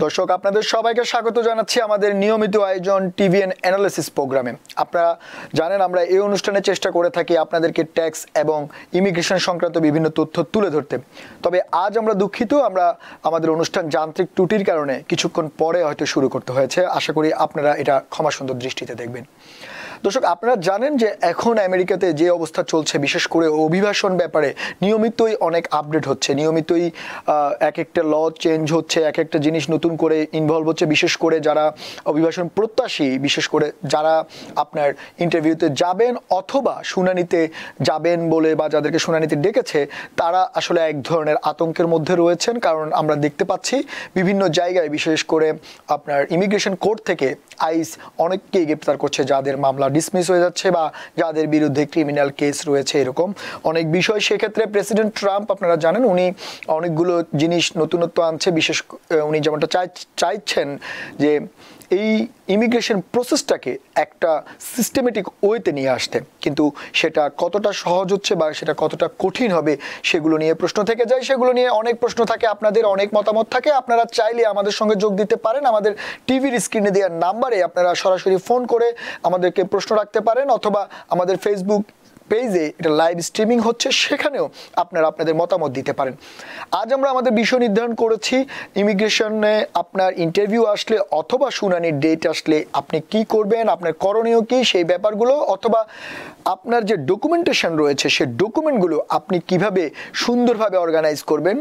দর্শক আপনাদের সবাইকে স্বাগত জানাচ্ছি আমাদের নিয়মিত আয়োজন টিভিএন অ্যানালিসিস প্রোগ্রামে। আপনারা জানেন আমরা এই অনুষ্ঠানে চেষ্টা করে থাকি আপনাদেরকে ট্যাক্স এবং ইমিগ্রেশন সংক্রান্ত বিভিন্ন তথ্য তুলে ধরতে। তবে আজ আমরা দুঃখিত, আমরা আমাদের অনুষ্ঠান যান্ত্রিক ত্রুটির কারণে কিছুক্ষণ পরে হয়তো শুরু করতে হয়েছে। আশা করি আপনারা এটা ক্ষমাসুন্দর দৃষ্টিতে দেখবেন। দর্শক আপনারা জানেন যে এখন আমেরিকাতে যে অবস্থা চলছে, বিশেষ করে অভিবাসন ব্যাপারে নিয়মিতই অনেক আপডেট হচ্ছে, নিয়মিতই এক একটা ল চেঞ্জ হচ্ছে, এক একটা জিনিস নতুন করে ইনভলভ হচ্ছে। বিশেষ করে যারা অভিবাসন প্রত্যাশী, বিশেষ করে যারা আপনার ইন্টারভিউতে যাবেন অথবা শুনানিতে যাবেন বলে বা যাদেরকে শুনানিতে ডেকেছে, তারা আসলে এক ধরনের আতঙ্কের মধ্যে রয়েছেন। কারণ আমরা দেখতে পাচ্ছি বিভিন্ন জায়গায়, বিশেষ করে আপনার ইমিগ্রেশন কোর্ট থেকে আইস অনেককেই গ্রেপ্তার করছে যাদের মামলা ডিসমিস হয়ে যাচ্ছে বা যাদের বিরুদ্ধে ক্রিমিনাল কেস রয়েছে, এরকম অনেক বিষয়। সেক্ষেত্রে প্রেসিডেন্ট ট্রাম্প আপনারা জানেন উনি অনেকগুলো জিনিস নতুনত্ব আনছে। বিশেষ উনি যেমনটা চাইছেন যে এই ইমিগ্রেশন প্রসেসটাকে একটা সিস্টেমেটিক ওয়েতে নিয়ে আসতে, কিন্তু সেটা কতটা সহজ হচ্ছে বা সেটা কতটা কঠিন হবে সেগুলো নিয়ে প্রশ্ন থেকে যায়। সেগুলো নিয়ে অনেক প্রশ্ন থাকে, আপনাদের অনেক মতামত থাকে। আপনারা চাইলে আমাদের সঙ্গে যোগ দিতে পারেন। আমাদের টিভির স্ক্রিনে দেওয়ার নাম্বারে আপনারা সরাসরি ফোন করে আমাদেরকে প্রশ্ন রাখতে পারেন, অথবা আমাদের ফেসবুক পেজে এটা লাইভ স্ট্রিমিং হচ্ছে, সেখানেও আপনারা আপনাদের মতামত দিতে পারেন। আজ আমরা আমাদের বিষয় নির্ধারণ করেছি ইমিগ্রেশনে আপনার ইন্টারভিউ আসলে অথবা শুনানির ডেট আসলে আপনি কি করবেন, আপনার করণীয় কি সেই ব্যাপারগুলো, অথবা আপনার যে ডকুমেন্টেশন রয়েছে সেই ডকুমেন্টগুলো আপনি কিভাবে সুন্দরভাবে অর্গানাইজ করবেন,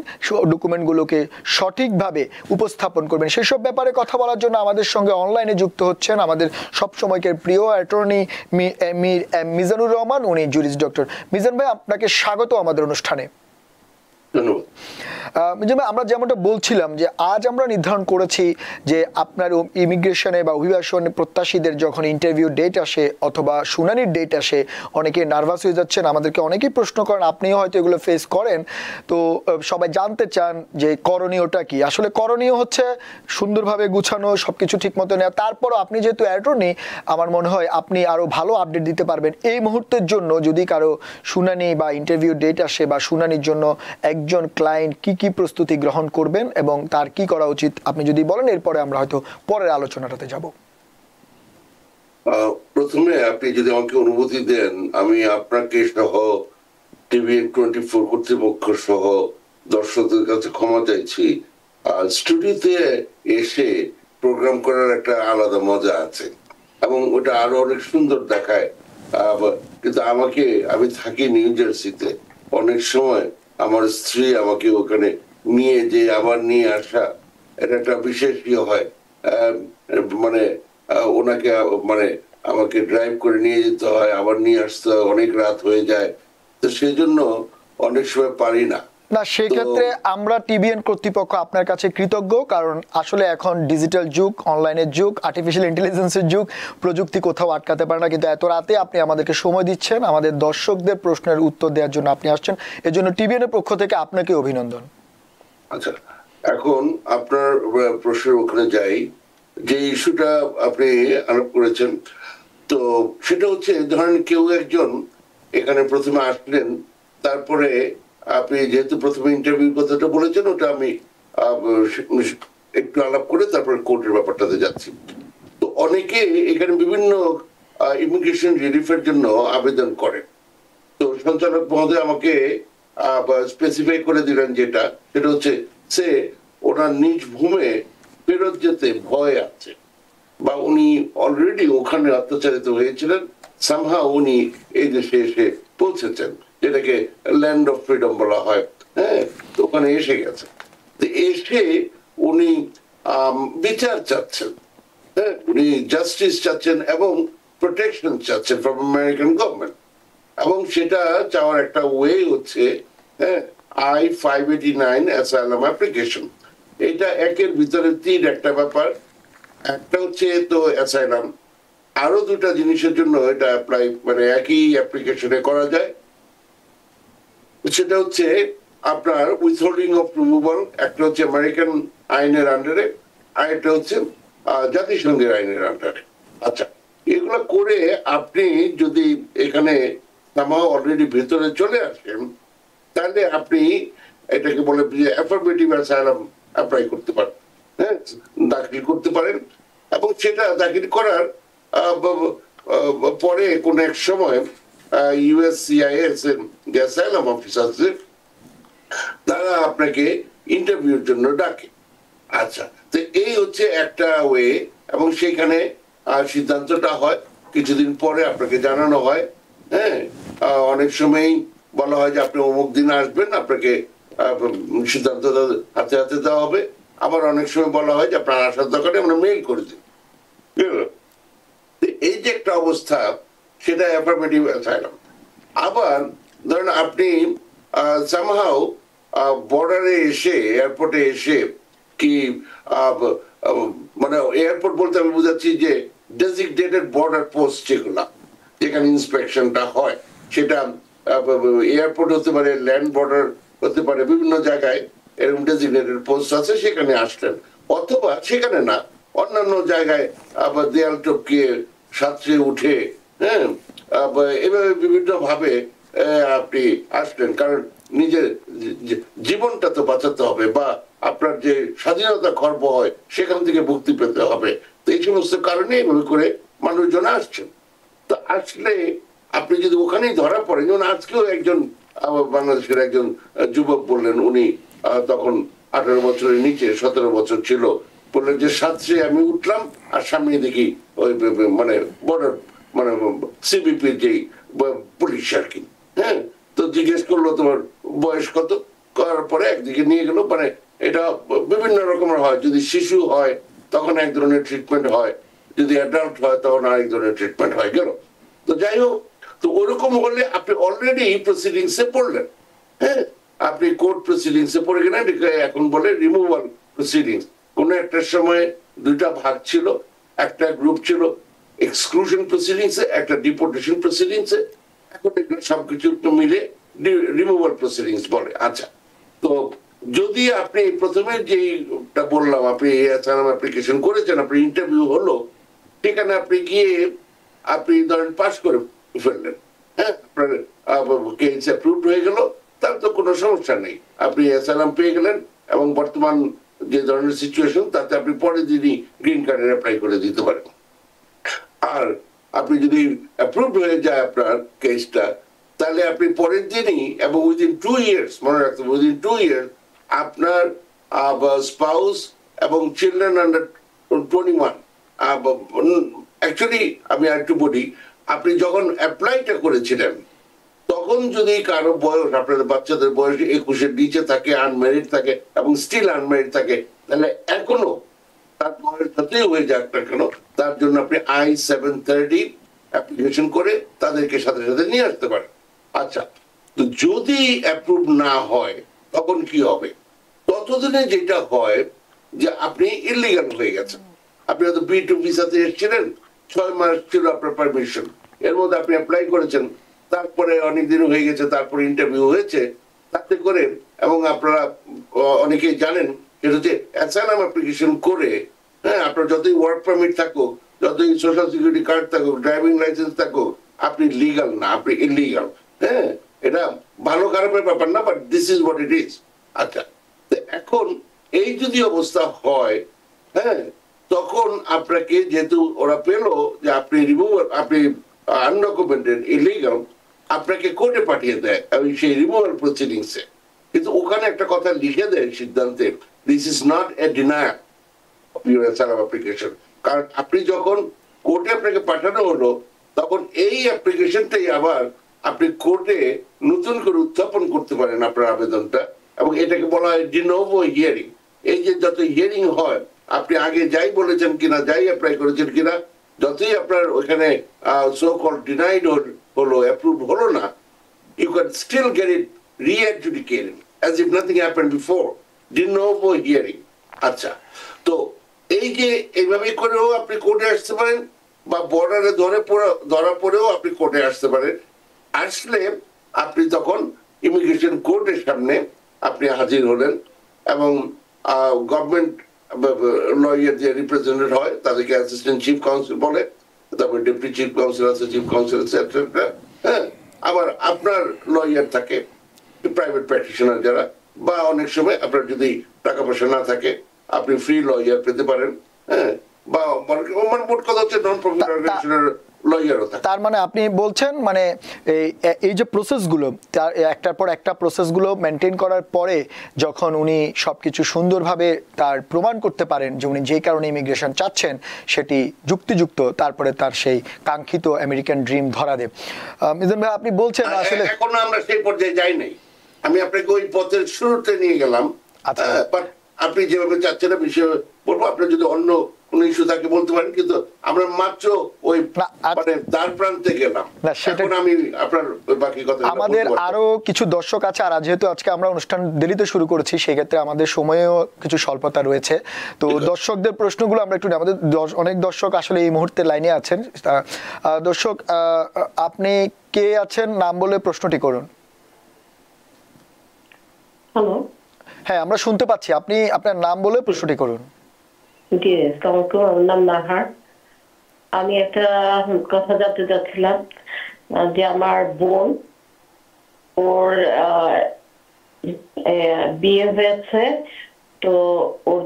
ডকুমেন্টগুলোকে সঠিকভাবে উপস্থাপন করবেন, সেসব ব্যাপারে কথা বলার জন্য আমাদের সঙ্গে অনলাইনে যুক্ত হচ্ছেন আমাদের সবসময়কার প্রিয় অ্যাটর্নি মিজানুর রহমান, উনি জুরিস্ট ডক্টর। মিজান ভাই, আপনাকে স্বাগত আমাদের অনুষ্ঠানে। আমরা যেমনটা বলছিলাম যে আজ আমরা নির্ধারণ করেছি যে আপনার ইমিগ্রেশনে বা অভিবাসন প্রত্যাশীদের যখন ইন্টারভিউ ডেট আসে অথবা শুনানির ডেট আসে, অনেকে নার্ভাস হয়ে যাচ্ছেন, আমাদেরকে অনেকেই প্রশ্ন করেন, আপনিও হয়তো এগুলো ফেস করেন। তো সবাই জানতে চান যে করণীয়টা কি। আসলে করণীয় হচ্ছে সুন্দরভাবে গুছানো, সবকিছু ঠিক মতো নেওয়া। তারপরও আপনি যেহেতু অ্যাটর্নি, আমার মনে হয় আপনি আরো ভালো আপডেট দিতে পারবেন এই মুহূর্তের জন্য। যদি কারো শুনানি বা ইন্টারভিউ ডেট আসে বা শুনানির জন্য একজন ক্লায়েন্ট কি কি প্রস্তুতি গ্রহণ করবেন এবং তার কি করা উচিত, আপনি যদি বলেন, এরপরে আমরা হয়তো পরের আলোচনাটাতে যাব। প্রথমে আপনি যদি আমাকে অনুমতি দেন, আমি আপনাকে সহ টিভিএন 24 কর্তৃপক্ষ সহ দর্শকদের কাছে ক্ষমা চাইছি। স্টুডিওতে এসে প্রোগ্রাম করার একটা আলাদা মজা আছে এবং ওটা আরো অনেক সুন্দর দেখায়। কিন্তু আমি থাকি নিউ জার্সিতে, অনেক সময় আমার স্ত্রী আমাকে ওখানে নিয়ে যে আবার নিয়ে আসা, এটা একটা বিশেষ হয়। মানে ওনাকে আমাকে ড্রাইভ করে নিয়ে যেতে হয়, আবার নিয়ে আসতে হয়, অনেক রাত হয়ে যায়। তো সেই জন্য অনেক সময় পারি না। না, সেক্ষেত্রে আমরা টিভিএন কর্তৃপক্ষ আপনার কাছে কৃতজ্ঞ, কারণ আসলে এখন ডিজিটাল যুগ, অনলাইনের যুগ, আর্টিফিশিয়াল ইন্টেলিজেন্সের যুগ, প্রযুক্তি কোথাও আটকাতে পারে না। কিন্তু এত রাতে আপনি আমাদেরকে সময় দিচ্ছেন, আমাদের দর্শকদের প্রশ্নের উত্তর দেওয়ার জন্য আপনি আসছেন, এজন্য টিভিএনের পক্ষ থেকে আপনাকে অভিনন্দন। আচ্ছা, এখন আপনার প্রশ্নের ওখানে যাই। যে ইস্যুটা আপনি আলাপ করেছেন, তো সেটা হচ্ছে ধরেন কেউ একজন এখানে প্রথমে আসলেন, তারপরে আপনি যেহেতু প্রথমে ইন্টারভিউ কথাটা বলেছেন, ওটা আমি একটু আলাপ করে তারপরে কোর্টের ব্যাপারটাতে যাচ্ছি। তো অনেকে এখানে বিভিন্ন ইমিগ্রেশন রিলিফের জন্য আবেদন করে। তো সঞ্চালক মহোদয় আমাকে স্পেসিফাই করে দিলেন সেটা হচ্ছে সে ওনার নিজ ভূমে ফেরত যেতে ভয় আছে, বা উনি অলরেডি ওখানে অত্যাচারিত হয়েছিলেন, সামহাও উনি এই দেশে এসে পৌঁছেছেন, যেটাকে ল্যান্ড অফ ফ্রিডম বলা হয়। হ্যাঁ, তো ওখানে এসে গেছে। তো এসে উনি বিচার চাচ্ছেন, হ্যাঁ, উনি জাস্টিস চাচ্ছেন এবং প্রোটেকশন চাচ্ছেন ফ্রম আমেরিকান গভর্নমেন্ট। এবং সেটা চাওয়ার একটা ওয়ে হচ্ছে I-589 অ্যাসাইলাম অ্যাপ্লিকেশন। এটা একের ভিতরে তিন একটা ব্যাপার। একটা হচ্ছে তো অ্যাসাইলাম, আরো দুটা জিনিসের জন্য এটা অ্যাপ্লাই একই অ্যাপ্লিকেশনে করা যায়। সেটা হচ্ছে আপনার উইথহোল্ডিং অফ রিমুভাল, একটা হচ্ছে আমেরিকান আইনের আন্ডারে, আর একটা হচ্ছে জাতিসংঘের আইনের আন্ডারে। আচ্ছা, এগুলো করে আপনি যদি এখানে অলরেডি ভেতরে চলে আসেন, তাহলে আপনি এটাকে বলে যে অ্যাফার্মেটিভ অ্যাসাইলাম অ্যাপ্লাই করতে পারেন। হ্যাঁ দাখিল করতে পারেন, এবং সেটা দাখিল করার পরে কোন এক সময় ইউএসসিআইএস এর যে অ্যাসাইলাম অফিসারদের তারা আপনাকে ইন্টারভিউর জন্য ডাকে। আচ্ছা, তো এই হচ্ছে একটা ওয়ে, এবং সেখানে সিদ্ধান্তটা হয় কিছুদিন পরে আপনাকে জানানো হয়। হ্যাঁ, অনেক সময় বলা হয় যে আপনি অমুক দিন আসবেন, আপনাকে সিদ্ধান্ত হাতে হাতে দেওয়া হবে। আবার অনেক সময় বলা হয় যে আপনার আসার দরকারে আমরা মেইল করে দিই। এই যে একটা অবস্থা, সেটা অ্যাফার্মেটিভ অ্যাসাইলাম। আবার ধরেন আপনি সামহাউ বর্ডারে এসে, এয়ারপোর্টে এসে, কি মানে এয়ারপোর্ট বলতে আমি বুঝাচ্ছি যে ডেজিগনেটেড বর্ডার পোস্ট যেগুলা, যেখানে ইন্সপেকশনটা হয়, সেটা এয়ারপোর্ট হতে পারে, ল্যান্ড বর্ডার হতে পারে, বিভিন্ন জায়গায় এরকম ডেজিগনেটেড পোস্ট আছে, সেখানে আসলেন। অথবা সেখানে না, অন্যান্য জায়গায় আবার দেয়াল টপকিয়ে সাঁতরে উঠে, হ্যাঁ, এভাবে বিভিন্ন ভাবে আপনি আসলেন, কারণ নিজের জীবনটা তো বাঁচাতে হবে, বা আপনার যে স্বাধীনতা খর্ব হয় সেখান থেকে মুক্তি পেতে হবে। তো এই সমস্ত কারণে এইভাবে করে মানুষজন আসছেন। তো আসলে আপনি যদি ওখানেই ধরা পড়েন, যেমন আজকেও একজন বাংলাদেশের একজন যুবক বললেন, উনি তখন 18 বছরের নিচে, 17 বছর ছিল, বললেন যে সাতরে আমি উঠলাম আর সামনে দেখি ওই মানে বর্ডার মানে সিবিপির যেই পুলিশ আর কি। হ্যাঁ, তো জিজ্ঞেস করলো তোমার বয়স কত, করার পরে একদিকে নিয়ে গেল। মানে এটা বিভিন্ন রকমের হয়, যদি শিশু হয় তখন এক ধরনের ট্রিটমেন্ট হয়, যদি অ্যাডাল্ট হয় তখন আরেক ধরনের ট্রিটমেন্ট হয়, গেল। তো যাই হোক, তো ওরকম হলে আপনি অলরেডি প্রসিডিংসে পড়লেন। হ্যাঁ, আপনি কোর্ট প্রসিডিংসে পড়ে গেলেন, এখন বলে রিমুভাল প্রসিডিংস। কোন একটা সময় দুইটা ভাগ ছিল, একটা গ্রুপ ছিল এক্সক্লুশন প্রসিডিংসে, একটা ডিপোর্টেশন প্রসিডিংসে। এখন এগুলো সবকিছু মিলে রিমুভাল প্রসিডিংস বলে। আচ্ছা, তো যদি আপনি প্রথমে যেটা বললাম, আপনি অ্যাসাইলাম অ্যাপ্লিকেশন করেছেন, আপনি ইন্টারভিউ হলো, সেখানে আপনি গিয়ে আপনি ধরেন পাস করে ফেললেন, হ্যাঁ, আপনার কেস অ্যাপ্রুভড হয়ে গেল, তার তো কোনো সমস্যা নেই, আপনি অ্যাসাইলাম পেয়ে গেলেন। এবং বর্তমান যে ধরনের সিচুয়েশন, তাতে আপনি পরের দিনই গ্রিন কার্ডের অ্যাপ্লাই করে দিতে পারেন। আর আপনি যদি অ্যাপ্রুভড হয়ে যায় আপনার কেসটা, তাহলে আপনি পরের দিনই এবং উইদিন 2 years, মনে রাখতে হবে উইদিন 2 years, আপনার স্পাউস এবং চিলড্রেন আন্ডার 21, অ্যাকচুয়ালি আমি আরেকটু বলি, আপনি যখন অ্যাপ্লাইটা করেছিলেন তখন যদি কারো বয়স, আপনাদের বাচ্চাদের বয়স 21-এর নিচে থাকে, আনম্যারিড থাকে এবং স্টিল আনম্যারিড থাকে, তাহলে এখনো তার বয়স যতই হয়ে যাক না কেন, তার জন্য আপনি I-730 অ্যাপ্লিকেশন করে তাদেরকে সাথে সাথে নিয়ে আসতে পারেন। আচ্ছা, তো যদি অ্যাপ্রুভ না হয় তখন কি হবে? ততদিনে যেটা হয় যে আপনি ইলিগাল হয়ে গেছেন। আপনি হয়তো B2 ভিসাতে এসেছিলেন, 6 মাস ছিল আপনার পারমিশন, এর মধ্যে আপনি অ্যাপ্লাই করেছেন, তারপরে অনেকদিন হয়ে গেছে, তারপরে ইন্টারভিউ হয়েছে, তাতে করে, এবং আপনারা অনেকেই জানেন সেটা হচ্ছে অ্যাসাইলাম অ্যাপ্লিকেশন করে, হ্যাঁ, আপনার যতই ওয়ার্ক পারমিট থাকুক, যতই সোশ্যাল সিকিউরিটি কার্ড থাকুক, ড্রাইভিং লাইসেন্স থাকুক, আপনি লিগাল না, আপনি ইলিগাল। হ্যাঁ, এটা ভালো খারাপের ব্যাপার না, but this is what it is. আচ্ছা, এখন এই যদি অবস্থা হয়, হ্যাঁ, তখন আপনাকে, যেহেতু ওরা পেলো যে আপনি রিমুভাল, আপনি আনডকুমেন্টেড, ইলিগাল, আপনাকে কোর্টে পাঠিয়ে দেয় সেই রিমুভাল প্রসিডিংসে। কিন্তু ওখানে একটা কথা লিখে দেয় সিদ্ধান্তে, this is not a denial of your asylum application. কারণ আপনি যখন কোর্টে আপনাকে পাঠানো হলো, তখন এই অ্যাপ্লিকেশনটাই আবার আপনি কোর্টে নতুন করে উত্থাপন করতে পারেন আপনার আবেদনটা, এবং এটাকে বলা হয় ডিনোভো হিয়ারিং। এই যে যত হিয়ারিং হয়, আপনি আগে যাই বলেছেন কিনা, যাই অ্যাপ্লাই করেছেন কিনা, যতই আপনার ওইখানে সো কল ডিনাইড হলো, অ্যাপ্রুভ হলো না, you can still get it re-adjudicated as if nothing happened before. De novo hearing. আচ্ছা, তো এই যে এইভাবে করেও আপনি কোর্টে আসতে পারেন, বা বর্ডারে ধরা পড়েও আপনি কোর্টে আসতে পারেন। আসলে আপনি তখন ইমিগ্রেশন কোর্টের সামনে আপনি হাজির হলেন, এবং গভর্নমেন্ট লয়ার যে রিপ্রেজেন্টেটিভ হয় তাদেরকে অ্যাসিস্ট্যান্ট চিফ কাউন্সিল বলে, তারপর ডেপুটি চিফ কাউন্সিল আছে, চিফ কাউন্সিল আছে, এটসেট্রা। হ্যাঁ, আবার আপনার লয়ার থাকে, প্রাইভেট প্র্যাকটিশনার যারা, বা অনেক সময় আপনার যদি টাকা পয়সা না থাকে, আপনি ফ্রি লয়ার পেতে পারেন, হ্যাঁ, বা মানে মোট কথা হচ্ছে নন প্রফিট অর্গানাইজেশনের লয়ারও থাকে। তার মানে আপনি বলছেন মানে এই যে প্রসেসগুলো, তার একটার পর একটা প্রসেসগুলো মেনটেন করার পরে যখন উনি সবকিছু সুন্দরভাবে তার প্রমাণ করতে পারেন যে উনি যে কারণে ইমিগ্রেশন চাচ্ছেন সেটি যুক্তিযুক্ত, তারপরে তার সেই কাঙ্ক্ষিত আমেরিকান ড্রিম ধরা দেব। মিজান ভাই, আপনি বলছেন আসলে এখনো আমরা সেই পর্যায়ে যাই নাই। আমি আপনাকে ওই পথের শুরুতে নিয়ে গেলাম। আচ্ছা। বাট আপনি যেভাবে চাচ্ছেন আমি সেভাবে বলবো। আপনার যদি অন্য কোন ইস্যু থাকে বলতে পারেন, কিন্তু আমরা মাত্র ওই মানে দ্বার প্রান্তে গেলাম। এখন আমি আপনার বাকি কথা, আমাদের আরো কিছু দর্শক আছে, আর যেহেতু আজকে আমরা অনুষ্ঠান দেরিতে শুরু করেছি সেই ক্ষেত্রে আমাদের সময়েও কিছু স্বল্পতা রয়েছে। তো দর্শকদের প্রশ্নগুলো আমরা একটু, আমাদের অনেক দর্শক আসলে এই মুহূর্তে লাইনে আছেন। দর্শক, আপনি কে আছেন নাম বলে প্রশ্নটি করুন। হ্যালো, হ্যাঁ আমরা শুনতে পাচ্ছি, আপনি আপনার নাম বলে প্রশ্নটি করুন। জি আসসালামু আলাইকুম, আমার নাম নাহার। আমি একটা কথা জানতে চাচ্ছিলাম যে আমার বোন, ওর বিয়ে হয়েছে, তো ওর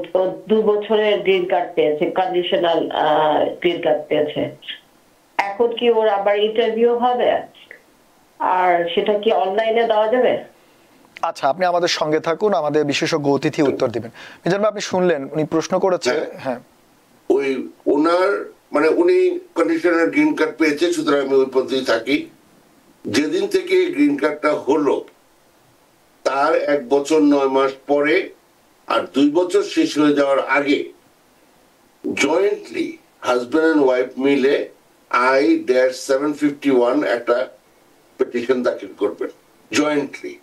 2 বছরের গ্রিন কার্ড পেয়েছে, কন্ডিশনাল গ্রিন কার্ড পেয়েছে। এখন কি ওর আবার ইন্টারভিউ হবে, আর সেটা কি অনলাইনে দেওয়া যাবে? আচ্ছা, আপনি আমাদের সঙ্গে থাকুন, আমাদের বিশেষজ্ঞ অতিথি উত্তর দিবেন। মিজান ভাই, আপনি শুনলেন উনি প্রশ্ন করেছে। হ্যাঁ, ওই ওনার মানে উনি কন্ডিশনাল গ্রিন কার্ড পেয়েছে, সুতরাং আমি ওই পদ্ধতি থাকি। যেদিন থেকে গ্রিন কার্ডটা হলো তার 1 বছর 9 মাস পরে আর 2 বছর শেষ হয়ে যাওয়ার আগে জয়েন্টলি হাজব্যান্ড এন্ড ওয়াইফ মিলে I-751 একটা পিটিশন দাখিল করবেন জয়েন্টলি,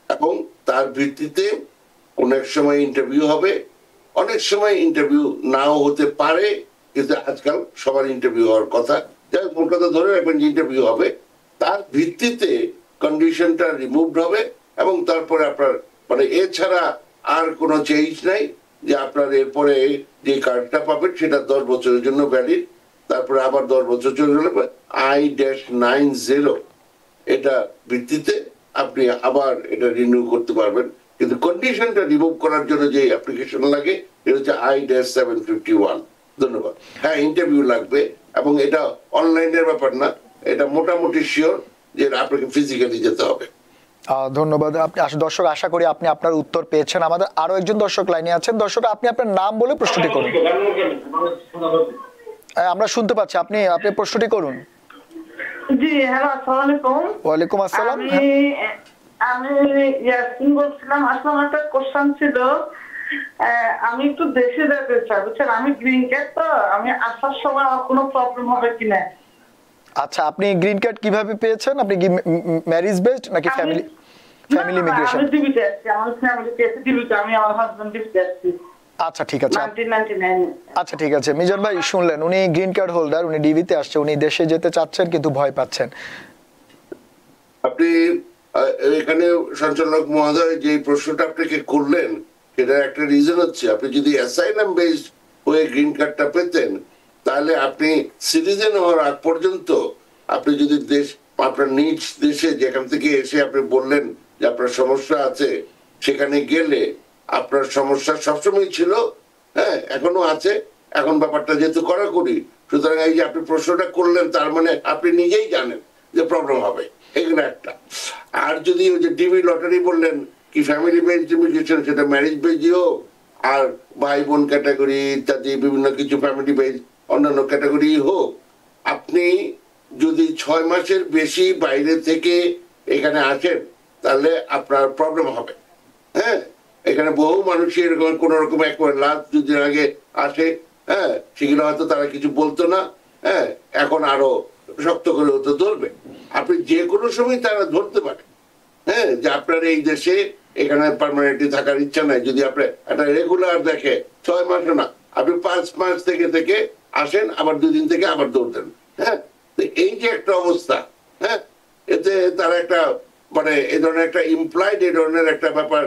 এবং তার ভিত্তিতে অনেক সময় ইন্টারভিউ হবে, অনেক সময় ইন্টারভিউ নাও হতে পারে, কিন্তু আজকাল সবার ইন্টারভিউ হওয়ার কথা। যাই মূল কথা ধরে রাখবেন যে ইন্টারভিউ হবে, তার ভিত্তিতে কন্ডিশনটা রিমুভড হবে, এবং তারপরে আপনার মানে এছাড়া আর কোনো চেঞ্জ নাই, যে আপনার এরপরে যে কার্ডটা পাবেন সেটা 10 বছরের জন্য ভ্যালিড, তারপরে আবার 10 বছর চলে গেলে I-90 এটা ভিত্তিতে আপনি আবার এটা রিনিউ করতে পারবেন। কিন্তু কন্ডিশনটা রিমুভ করার জন্য যে অ্যাপ্লিকেশন লাগে এটা হচ্ছে I-751। ধন্যবাদ। হ্যাঁ, ইন্টারভিউ লাগবে, এবং এটা অনলাইনের ব্যাপার না, এটা মোটামুটি শিওর যে আপনাকে ফিজিক্যালি যেতে হবে। ধন্যবাদ। আপনি দর্শক, আশা করি আপনি আপনার উত্তর পেয়েছেন। আমাদের আরো একজন দর্শক লাইনে আছেন। দর্শক, আপনি আপনার নাম বলে প্রশ্নটি করুন। আমরা শুনতে পাচ্ছি, আপনি প্রশ্নটি করুন। জি হ্যালো, আসসালামু আলাইকুম। ওয়ালাইকুম আসসালাম। আমি ইয়াসমিন বলছিলাম। আসলে আমার একটা কোশ্চেন ছিল, আমি একটু দেশে যেতে চাই, বুঝছেন, আমি গ্রিন কার্ড, তো আমি আসার সময় আমার কোনো প্রবলেম হবে কিনা। আচ্ছা, আপনি গ্রিন কার্ড কিভাবে পেয়েছেন? আপনি কি ম্যারেজ বেসড নাকি ফ্যামিলি ইমিগ্রেশন? আমি ডিবিতে আসছি, আমার ফ্যামিলি পেয়েছে ডিবিতে, আমি আমার হাজবেন্ড ডিবিতে আসছি। আচ্ছা, ঠিক আছে। 1999। আচ্ছা, ঠিক আছে। মিজান ভাই শুনলেন, উনি গ্রিন কার্ড হোল্ডার, উনি ডিবিতে আসছে, উনি দেশে যেতে চাচ্ছেন কিন্তু ভয় পাচ্ছেন। আপনি এখানে সঞ্চালক মহোদয় যে প্রশ্নটা আপনাকে করলেন সেটার একটা রিজন হচ্ছে, আপনি যদি অ্যাসাইলাম বেসড হয়ে গ্রিন কার্ডটা পেতেন তাহলে আপনি সিটিজেন হওয়ার আগ পর্যন্ত আপনি যদি আপনার নিজ দেশে যেখান থেকে এসে আপনি বললেন যে আপনার সমস্যা আছে, সেখানে গেলে আপনার সমস্যা সবসময় ছিল, হ্যাঁ এখনো আছে, এখন ব্যাপারটা যেহেতু কড়াকড়ি, সুতরাং এই যে আপনি প্রশ্নটা করলেন তার মানে আপনি নিজেই জানেন যে প্রবলেম হবে, এখানে একটা। আর যদি ওই যে ডিবি লটারি বললেন কি ফ্যামিলি বেসড ইমিগ্রেশন, সেটা ম্যারেজ বেসডই হোক, আর ভাই বোন ক্যাটাগরি ইত্যাদি বিভিন্ন কিছু ফ্যামিলি বেসড অন্যান্য ক্যাটাগরি হোক, আপনি যদি 6 মাসের বেশি বাইরে থেকে এখানে আসেন তাহলে আপনার প্রবলেম হবে। হ্যাঁ, এখানে বহু মানুষই এরকম কোন রকম একবার লাস্ট 2 দিন আগে আসে, হ্যাঁ সেগুলো হয়তো তারা কিছু বলতো না, হ্যাঁ এখন আরো শক্ত করে হতে ধরবে। আপনি যে কোনো সময় তারা ধরতে পারে, হ্যাঁ যে আপনার এই দেশে এখানে পার্মানেন্টলি থাকার ইচ্ছা নাই। যদি আপনি একটা রেগুলার দেখে 6 মাসও না, আপনি 5 মাস থেকে আসেন, আবার 2 দিন থেকে আবার দৌড় দেন। হ্যাঁ, এই যে একটা অবস্থা, হ্যাঁ এতে তারা একটা মানে এই ধরনের একটা ইমপ্লয়েড এই ধরনের একটা ব্যাপার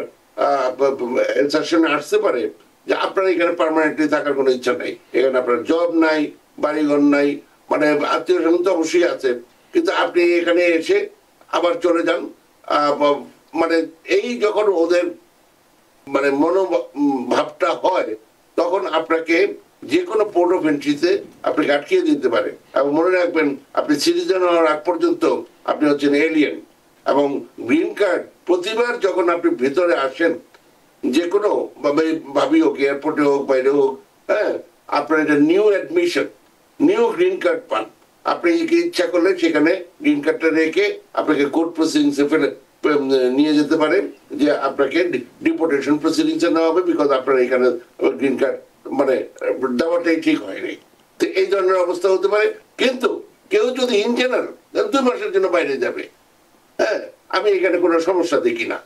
আসতে পারে যে আপনার এখানে পার্মানেন্টলি থাকার কোনো ইচ্ছা নাই, এখানে আপনার জব নাই, বাড়িঘর নাই, মানে আত্মীয় স্বজন তো অবশ্যই আছে, কিন্তু আপনি এখানে এসে আবার চলে যান। মানে এই যখন ওদের মানে মনোভাবটা হয় তখন আপনাকে যে কোনো পোর্ট অফ এন্ট্রিতে আপনাকে আটকিয়ে দিতে পারে। এবং মনে রাখবেন, আপনি সিটিজেন হওয়ার আগ পর্যন্ত আপনি হচ্ছেন এলিয়েন। এবং গ্রিন কার্ড প্রতিবার যখন আপনি ভেতরে আসেন, যে কোনো ভাবি হোক, এয়ারপোর্টে হোক, বাইরে হোক, হ্যাঁ, আপনার এটা new admission, new green card পান। আপনি ইচ্ছা করলে সেখানে গ্রিন কার্ডটা রেখে আপনাকে কোর্ট প্রসিডিংসে ফেলে নিয়ে যেতে পারে, যে আপনাকে ডিপোর্টেশন প্রসিডিংসে নেওয়া হবে, বিকজ আপনার এখানে গ্রিন কার্ড মানে দেওয়াটাই ঠিক হয়নি। তো এই ধরনের অবস্থা হতে পারে। কিন্তু কেউ যদি ইন জেনারেল 2 মাসের জন্য বাইরে যাবে, হ্যাঁ, আমি এখানে কোনো সমস্যা দেখি না।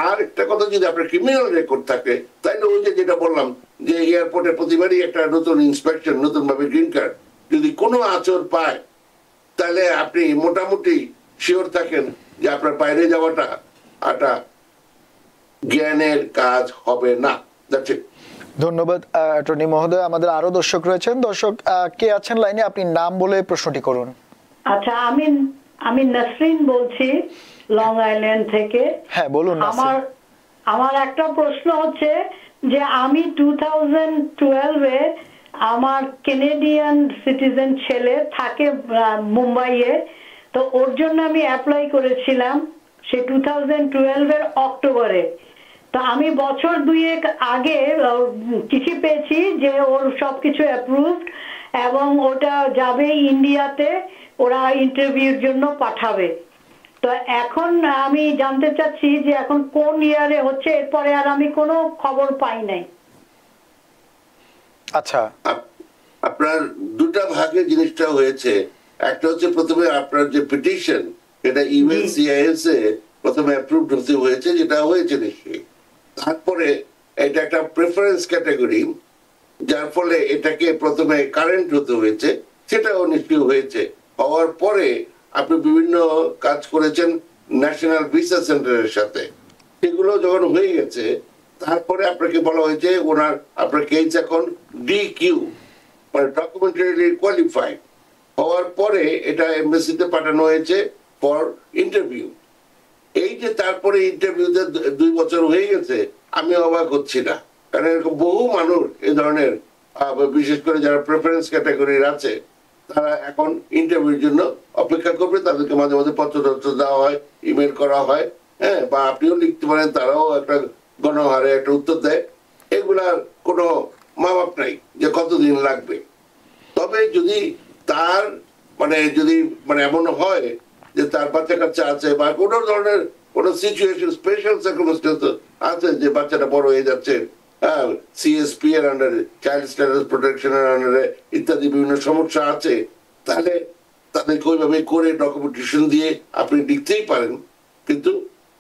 আর একটা কথা, যদি আপনার ক্রিমিনাল রেকর্ড থাকে, তাইলে ওই যে যেটা বললাম, যে এয়ারপোর্টে প্রতিবারই একটা নতুন ইন্সপেকশন, নতুন ভাবে গ্রিন কার্ড যদি কোনো আচর পায়, তাহলে আপনি মোটামুটি শিওর থাকেন যে আপনার বাইরে যাওয়াটা একটা জ্ঞানের কাজ হবে না। ধন্যবাদ অ্যাটর্নি মহোদয়। আমাদের আরো দর্শক রয়েছেন। দর্শক কে আছেন লাইনে? আপনি নাম বলে প্রশ্নটি করুন। আচ্ছা, আমি নাসরিন বলছি লং আইল্যান্ড থেকে। হ্যাঁ, বলুন। আমার একটা প্রশ্ন হচ্ছে যে আমি 2012-এ আমার কানাডিয়ান সিটিজেন ছেলে থাকে মুম্বাইয়ে, তো ওর জন্য আমি অ্যাপ্লাই করেছিলাম সে 2012-এর অক্টোবরে। তো আমি বছর 2 আগে চিঠি পেয়েছি যে ওর সবকিছু অ্যাপ্রুভড এবং ওটা যাবে ইন্ডিয়াতে, ওরা ইন্টারভিউর জন্য পাঠাবে। তো এখন আমি জানতে চাচ্ছি যে এখন কোন ইয়ারে হচ্ছে, এরপরে আর আমি কোনো খবর পাই নাই। আচ্ছা, আপনার দুটা ভাগে জিনিসটা হয়েছে। একটা হচ্ছে প্রথমে আপনার যে পিটিশন, এটা ইউএনসিআইএস এ প্রথমে অ্যাপ্রুভড হতে হয়েছে, যেটা হয়েছে নিশ্চয়ই। তারপরে এটা একটা প্রেফারেন্স ক্যাটাগরি, যার ফলে এটাকে প্রথমে কারেন্ট হতে হয়েছে, সেটাও নিশ্চয়ই হয়েছে। হওয়ার পরে আপনি বিভিন্ন কাজ করেছেন ন্যাশনাল ভিসা সেন্টারের সাথে, সেগুলো যখন হয়ে গেছে, তারপরে আপনাকে বলা হয়েছে আপনার কেস এখন ডিকিউ, মানে ডকুমেন্টারি কোয়ালিফাইড। হওয়ার পরে এটা এমবাসিতে পাঠানো হয়েছে ফর ইন্টারভিউ। এই যে তারপরে ইন্টারভিউতে 2 বছর হয়ে গেছে, আমি অবাক হচ্ছি না। কারণ এরকম বহু মানুষ এই ধরনের, বিশেষ করে যারা প্রেফারেন্স ক্যাটাগরির আছে, তারা এখন ইন্টারভিউর জন্য অপেক্ষা করবে। তাদেরকে মাঝে মাঝে পত্র দেওয়া হয়, ইমেল করা হয়, হ্যাঁ, বা আপনিও লিখতে পারেন, তারাও একটা গণহারে একটা উত্তর দেয়। এগুলার কোনো মাপ নাই যে কতদিন লাগবে। তবে যদি তার যদি এমন হয় যে তার বাচ্চা কাচ্চা আছে, বা কোনো ধরনের কোনো সিচুয়েশন, স্পেশাল সার্কামস্টেন্স আছে, যে বাচ্চাটা বড় হয়ে যাচ্ছে, সিএসপি এর আন্ডারে, চাইল্ড স্ট্যাটাস প্রোটেকশনের আন্ডারে ইত্যাদি বিভিন্ন সমস্যা আছে, তাহলে তাদেরকে ওইভাবে করে ডকুমেন্টেশন দিয়ে আপনি লিখতেই পারেন। কিন্তু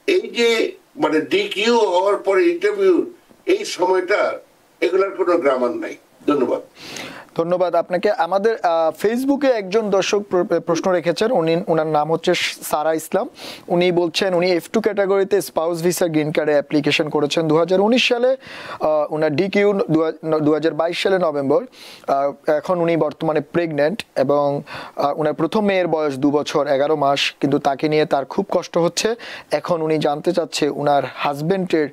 এই যে ডিকিউ হওয়ার পরে ইন্টারভিউ, এই সময়টা এগুলার কোনো গ্রামার নাই। ধন্যবাদ। ধন্যবাদ আপনাকে। আমাদের ফেসবুকে একজন দর্শক প্রশ্ন রেখেছেন, ওনার নাম হচ্ছে সারা ইসলাম। উনি বলছেন উনি F2 ক্যাটাগরিতে স্পাউস ভিসা গ্রিন কার্ডে অ্যাপ্লিকেশন করেছেন 2019 সালে, ওনার ডিকিউ 2022 সালে নভেম্বর। এখন উনি বর্তমানে প্রেগনেন্ট এবং ওনার প্রথম মেয়ের বয়স 2 বছর 11 মাস, কিন্তু তাকে নিয়ে তার খুব কষ্ট হচ্ছে। এখন উনি জানতে চাচ্ছে ওনার হাজবেন্ডের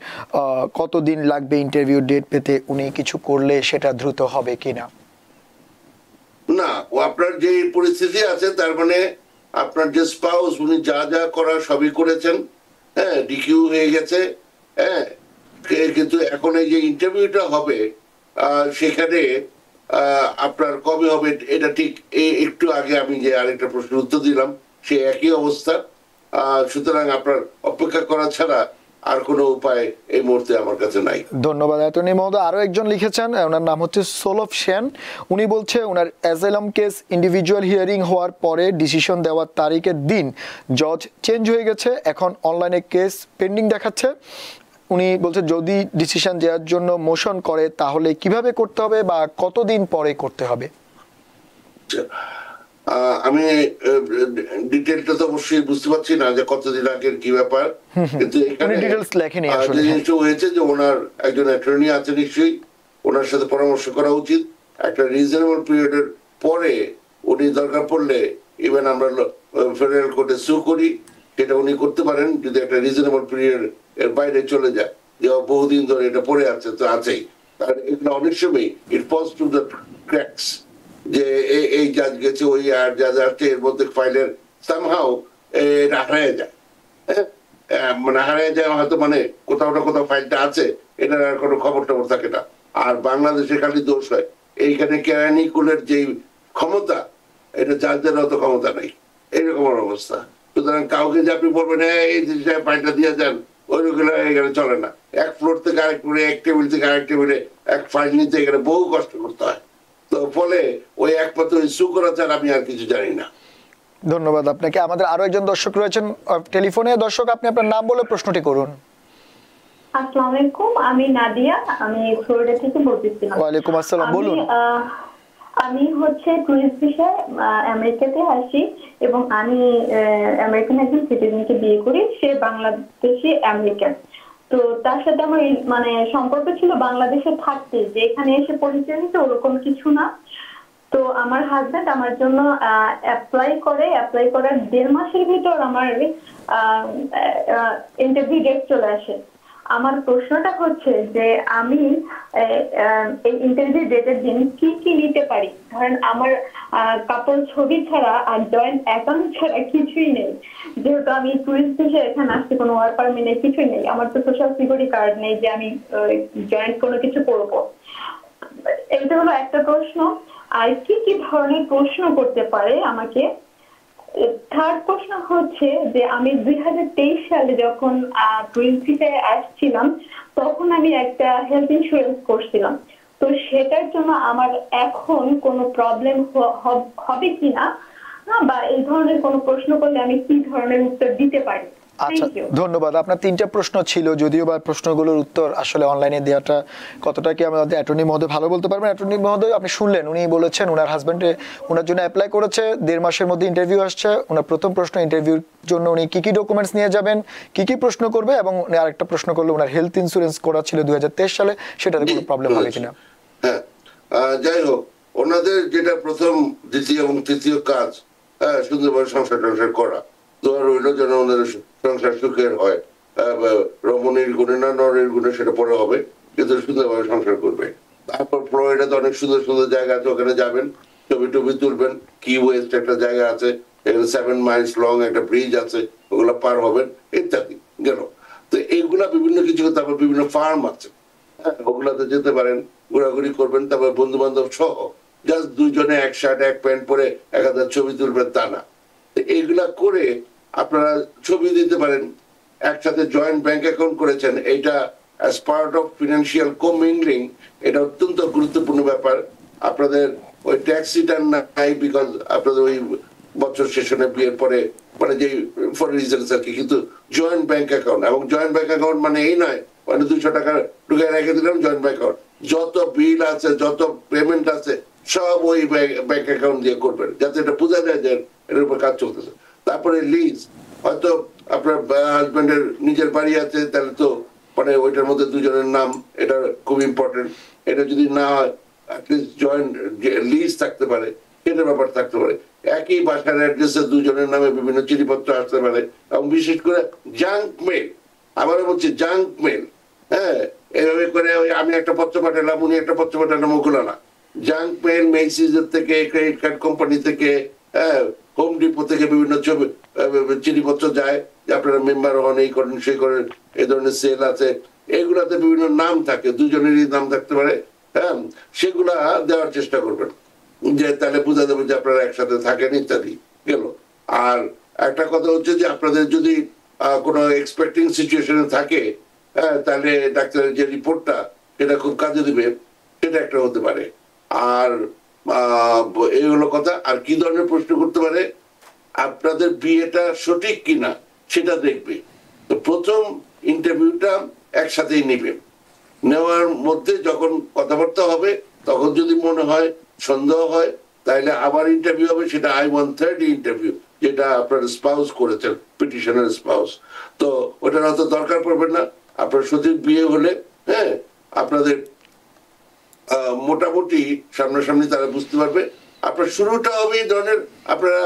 কতদিন লাগবে ইন্টারভিউ ডেট পেতে, উনি কিছু করলে সেটা দ্রুত হবে কিনা। না, আপনার যে পরিস্থিতি আছে, তার মানে আপনার যে স্পাউস, উনি যা যা করার সবই করেছেন, হ্যাঁ, ডিকিউ হয়ে গেছে, হ্যাঁ, কিন্তু এখন এই যে ইন্টারভিউটা হবে, সেখানে আপনার কবে হবে এটা ঠিক একটু আগে আমি যে আরেকটা প্রশ্নের উত্তর দিলাম, সে একই অবস্থা। সুতরাং আপনার অপেক্ষা করা ছাড়া আর কোনো উপায় এই মুহূর্তে আমার কাছে নাই। ধন্যবাদ অ্যাটর্নি মহোদয়। আরো একজন লিখেছেন, ওনার নাম হচ্ছে সোলভ সেন। উনি বলছে ওনার অ্যাজাইলাম কেস ইন্ডিভিজুয়াল হিয়ারিং হওয়ার পরে ডিসিশন দেওয়ার তারিখের দিন জজ চেঞ্জ হয়ে গেছে, এখন অনলাইনে কেস পেন্ডিং দেখাচ্ছে। উনি বলছে যদি ডিসিশন দেওয়ার জন্য মোশন করে তাহলে কিভাবে করতে হবে বা কতদিন পরে করতে হবে। আমি ডিটেলটা তো অবশ্যই বুঝতে পারছি না যে কতদিন আগের কি ব্যাপার, কিন্তু এখানে যে জিনিসটা হয়েছে যে ওনার একজন অ্যাটর্নি আছে, নিশ্চয়ই ওনার সাথে পরামর্শ করা উচিত। একটা রিজনেবল পিরিয়ডের পরে উনি দরকার পড়লে ইভেন আমরা ফেডারেল কোর্টে সু করি, সেটা উনি করতে পারেন যদি একটা রিজনেবল পিরিয়ড এর বাইরে চলে যায়, যে বহুদিন ধরে এটা পড়ে আছে, তো আছেই। আর এগুলো অনেক সময় ইট ফলস টু দ্য ক্র্যাকস, যে এই জাজ গেছে ওই আর জাজ আসছে, এর মধ্যে ফাইলের সামহাও এটা হারিয়ে যায়। মানে হারিয়ে যায় হয়তো, মানে কোথাও না কোথাও ফাইলটা আছে, এটার আর কোনো খবর টবর থাকে না। আর বাংলাদেশে খালি দোষ হয় এইখানে কেরানিকুলের যে ক্ষমতা, এটা জাজদের অত ক্ষমতা নেই, এরকম অবস্থা। সুতরাং কাউকে যে আপনি বলবেন এই ফাইলটা দিয়ে যান, ওইগুলো এখানে চলে না। এক ফ্লোর থেকে আরেক ফ্লোরে, এক টেবিল থেকে আরেক টেবিলে এক ফাইল নিতে এখানে বহু কষ্ট করতে হয়। তো ফলে ওই একমাত্র ইস্যু করা ছাড়া আমি আর কিছু জানি না। ধন্যবাদ আপনাকে। আমাদের আরো একজন দর্শক রয়েছেন টেলিফোনে। দর্শক, আপনি আপনার নাম বলে প্রশ্নটি করুন। আসসালামু আলাইকুম, আমি নাদিয়া, আমি ফ্লোরিডা থেকে বলতেছিলাম। ওয়ালাইকুম আসসালাম, বলুন। আমি হচ্ছে টুরিস্ট ভিসায় আমেরিকাতে আসি এবং আমি আমেরিকান একজন সিটিজেনকে বিয়ে করি, সে বাংলাদেশি আমেরিকান। তো তার সাথে আমার মানে সম্পর্ক ছিল বাংলাদেশে থাকতে, যে এখানে এসে পরিচয় নিতে ওরকম কিছু না। তো আমার হাজবেন্ড আমার জন্য অ্যাপ্লাই করার 1.5 মাসের ভিতর আমার ইন্টারভিউ ডেট চলে আসে। আমার প্রশ্নটা হচ্ছে যে আমি এই ইন্টারভিউ ডেটের দিন কি কি নিতে পারি? ধরেন আমার কাপড় ছবি ছাড়া আর জয়েন্ট অ্যাকাউন্ট ছাড়া কিছুই নেই, যেহেতু আমি টুরিস্ট ভিসা এখানে আসছি, কোনো ওয়ার্ক পারমিট নেই, কিছুই নেই। আমার তো সোশ্যাল সিকিউরিটি কার্ড নেই যে আমি জয়েন্ট কোনো কিছু করবো। এটা হলো একটা প্রশ্ন। আর কি কি ধরনের প্রশ্ন করতে পারে আমাকে? থার্ড প্রশ্ন হচ্ছে যে আমি 2023 সালে যখন টুরিস্ট ভিসায় আসছিলাম, তখন আমি একটা হেলথ ইন্স্যুরেন্স করছিলাম। তো সেটার জন্য আমার এখন কোনো প্রবলেম হবে কিনা, বা এই ধরনের কোনো প্রশ্ন করলে আমি কি ধরনের উত্তর দিতে পারি? আচ্ছা, ধন্যবাদ। আপনার 3টা প্রশ্ন ছিল, যদিও বা প্রশ্নগুলোর উত্তর আসলে অনলাইনে দেওয়াটা কতটা কি আমাদের অ্যাটর্নি মহোদয় ভালো বলতে পারবেন। অ্যাটর্নি মহোদয়, আপনি শুনলেন, উনি বলেছেন ওনার হাজব্যান্ডে ওনার জন্য অ্যাপ্লাই করেছে, 1.5 মাসের মধ্যে ইন্টারভিউ আসছে। ওনার প্রথম প্রশ্ন, ইন্টারভিউর জন্য উনি কি কি ডকুমেন্টস নিয়ে যাবেন, কি কি প্রশ্ন করবে, এবং উনি আরেকটা প্রশ্ন করলো ওনার হেলথ ইন্স্যুরেন্স করা ছিল 2023 সালে, সেটাতে কোনো প্রবলেম হবে কিনা। হ্যাঁ, যাই হোক, ওনাদের যেটা প্রথম, দ্বিতীয় এবং তৃতীয় কাজ, সুন্দরভাবে সংসার টংসার করা, দোয়া রইল যেন ওনাদের সংসার সুখের হয়। রমণীর গুণে না নরের গুণে সেটা পরে হবে, কিন্তু সুন্দরভাবে সংসার করবে। তারপর ফ্লোরিডাতে অনেক সুন্দর সুন্দর জায়গা আছে, ওখানে যাবেন, ছবি টবি তুলবেন। কি ওয়েস্ট একটা জায়গা আছে, এখানে 7 মাইলস লং একটা ব্রিজ আছে, ওগুলা পার হবেন, ইত্যাদি গেল। তো এইগুলা বিভিন্ন কিছু, তারপর বিভিন্ন ফার্ম আছে, ওগুলাতে যেতে পারেন, ঘোরাঘুরি করবেন। তারপর বন্ধু বান্ধব সহ জাস্ট 2 জনে এক শার্ট এক প্যান্ট পরে 1000 ছবি তুলবেন তা না। এইগুলা করে আপনারা ছবি দিতে পারেন। একসাথে জয়েন্ট ব্যাংক অ্যাকাউন্ট করেছেন, এটা অ্যাজ পার্ট অফ ফিনান্সিয়াল কমিংলিং, এটা অত্যন্ত গুরুত্বপূর্ণ ব্যাপার। আপনাদের ওই ট্যাক্স রিটার্ন নাই, বিকজ আপনাদের ওই বছর শেষে বিয়ের পরে, মানে যে ফর রিজনস আর কি, কিন্তু জয়েন্ট ব্যাংক অ্যাকাউন্ট, এবং জয়েন্ট ব্যাংক অ্যাকাউন্ট মানে এই নয় মানে 200 টাকা ঢুকে রেখে দিলাম জয়েন্ট ব্যাংক অ্যাকাউন্ট। যত বিল আছে, যত পেমেন্ট আছে, সব ওই ব্যাংক অ্যাকাউন্ট দিয়ে করবেন, যাতে এটা বোঝা যায় যে এর উপর কাজ চলতেছে। তারপরে লিজ, হয়তো আপনার হাজবেন্ডের নিজের বাড়ি আছে, তাহলে তো মানে ওইটার মধ্যে 2 জনের নাম, এটা খুব ইম্পর্টেন্ট। এটা যদি না হয়, অ্যাটলিস্ট জয়েন্ট লিজ থাকতে পারে, সেটার ব্যাপার থাকতে পারে। একই বাসার অ্যাড্রেসে 2 জনের নামে বিভিন্ন চিঠিপত্র আসতে পারে, এবং বিশেষ করে জাঙ্ক মেল, আবারও বলছি জাঙ্ক মেল, হ্যাঁ, এভাবে করে ওই আমি একটা পত্র পাঠালাম, উনি একটা পত্র পাঠালাম, ওগুলো না। জাঙ্ক মেল, মেসিজের থেকে, ক্রেডিট কার্ড কোম্পানি থেকে, হোম ডিপো থেকে বিভিন্ন চিঠিপত্র যায় যে আপনারা মেম্বার হন, এই করেন সেই করেন, এই ধরনের সেল আছে, এগুলাতে বিভিন্ন নাম থাকে, 2 জনেরই নাম থাকতে পারে। হ্যাঁ, সেগুলা দেওয়ার চেষ্টা করবেন, যে তাহলে বোঝা যাবে যে আপনারা একসাথে থাকেন, ইত্যাদি গেল। আর একটা কথা হচ্ছে যে আপনাদের যদি কোনো এক্সপেক্টিং সিচুয়েশনে থাকে, তাহলে ডাক্তারের যে রিপোর্টটা, সেটা খুব কাজে দিবে, সেটা একটা হতে পারে। আর এই হলো কথা। আর কি ধরনের প্রশ্ন করতে পারে, আপনাদের বিয়েটা সঠিক কিনা সেটা দেখবে। তো প্রথম ইন্টারভিউটা একসাথেই নেবে, নেওয়ার মধ্যে যখন কথাবার্তা হবে, তখন যদি মনে হয়, সন্দেহ হয়, তাহলে আবার ইন্টারভিউ হবে, সেটা I-130 ইন্টারভিউ, যেটা আপনার স্পাউস করেছেন, পিটিশনের স্পাউস। তো ওটার অত দরকার পড়বে না। আপনার সঠিক বিয়ে হলে, হ্যাঁ, আপনাদের মোটামুটি সামনাসামনি তারা বুঝতে পারবে। আপনার শুরুটা হবে এই ধরনের, আপনারা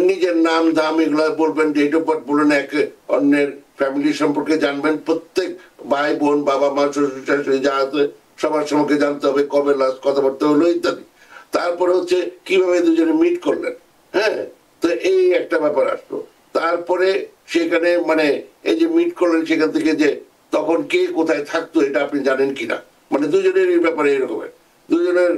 নিজের নাম দাম এগুলো বলবেন, ডেট অফ বার্থ বলবেন, এক অন্যের ফ্যামিলি সম্পর্কে জানবেন, প্রত্যেক ভাই বোন, বাবা মা, শ্বশুর শাশুড়ি যা আছে সবার সম্পর্কে জানতে হবে, কবে লাস্ট কথাবার্তা হলো ইত্যাদি। তারপরে হচ্ছে কিভাবে দুজনে মিট করলেন, হ্যাঁ, তো এই একটা ব্যাপার আসলো। তারপরে সেখানে মানে এই যে মিট করলেন সেখান থেকে যে তখন কে কোথায় থাকতো এটা আপনি জানেন কিনা, মানে দুজনের এই ব্যাপারে এরকমের, দুজনের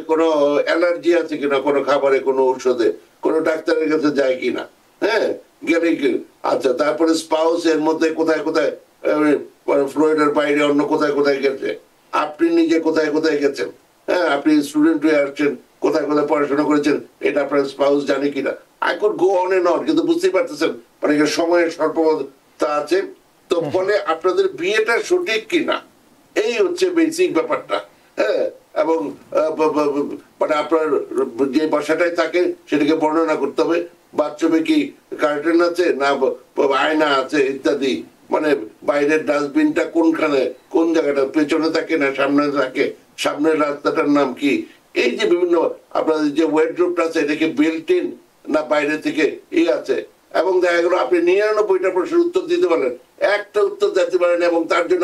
কোনো অ্যালার্জি আছে কিনা কোনো খাবারে, কোনো ঔষধে, কোনো ডাক্তারের কাছে যায় কিনা, হ্যাঁ, গেলে কি আচ্ছা। তারপরে স্পাউস এর মধ্যে কোথায় কোথায় ফ্লোরিডার বাইরে অন্য কোথায় কোথায় গেছে, আপনি নিজে কোথায় কোথায় গেছেন, হ্যাঁ, আপনি স্টুডেন্ট হয়ে আসছেন, কোথায় কোথায় পড়াশোনা করেছেন, এটা আপনার স্পাউস জানে কিনা। I could go on and on, কিন্তু বুঝতেই পারতেছেন মানে সময়ের স্বল্পতা আছে। তো ফলে আপনাদের বিয়েটা সঠিক কিনা এই হচ্ছে বেসিক ব্যাপারটা, হ্যাঁ। এবং মানে আপনার যে বাসাটায় থাকে সেটাকে বর্ণনা করতে হবে, বাথরুমে কি কার্টেন আছে না আয়না আছে ইত্যাদি, মানে বাইরের ডাস্টবিনটা কোনখানে, কোন জায়গাটা, পেছনে থাকে না সামনে থাকে, সামনের রাস্তাটার নাম কি, এই যে বিভিন্ন আপনাদের যে ওয়ার্ডরোবটা আছে এটাকে বিল্ট ইন না বাইরে থেকে আছে। এবং দেখা গেল আপনি 99টা প্রশ্নের উত্তর দিতে পারেন, একটা উত্তর দিতে পারেন এবং তার জন্য